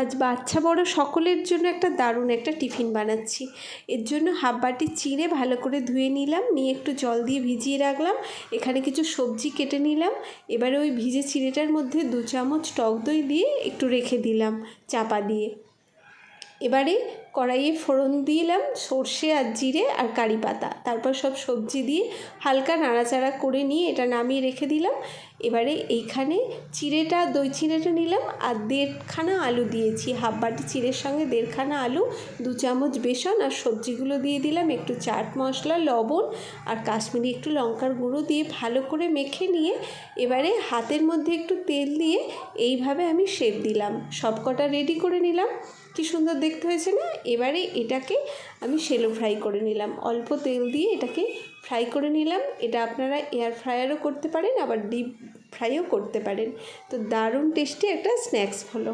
আজ বাচ্চা বড় সকলের জন্য একটা দারুণ একটা টিফিন বানাচ্ছি। এর জন্য হাফ বাটি চিড়ে ভালো করে ধুয়ে নিলাম, নিয়ে একটু জল দিয়ে ভিজিয়ে রাখলাম। এখানে কিছু সবজি কেটে নিলাম। এবারে ওই ভিজে চিড়েটার মধ্যে 2 চামচ টক দই দিয়ে একটু রেখে দিলাম চাপা দিয়ে। এবারে কড়াইয়ে ফোড়ন দিলাম সর্ষে আর জিরে আর কারি পাতা, তারপর সব সবজি দিয়ে হালকা নাড়াচাড়া করে নিয়ে এটা নামিয়ে রেখে দিলাম। এবারে এইখানে চিড়েটা দই চিড়েটা নিলাম আর 1.5খানা আলু দিয়েছি। হাফ বাটি চিড়ের সঙ্গে 1.5খানা আলু, 2 চামচ বেসন আর সবজিগুলো দিয়ে দিলাম, একটু চাট মশলা, লবণ আর কাশ্মীরি একটু লঙ্কার গুঁড়ো দিয়ে ভালো করে মেখে নিয়ে এবারে হাতের মধ্যে একটু তেল দিয়ে এইভাবে আমি শেপ দিলাম। সব কটা রেডি করে নিলাম। কি সুন্দর দেখতে হয়েছে না? এবারে এটাকে আমি শ্যালো ফ্রাই করে নিলাম, অল্প তেল দিয়ে এটাকে ফ্রাই করে নিলাম। এটা আপনারা এয়ার ফ্রায়ারও করতে পারেন, আবার ডিপ ফ্রাইও করতে পারেন। তো দারুণ টেস্টি একটা স্ন্যাক্স হলো।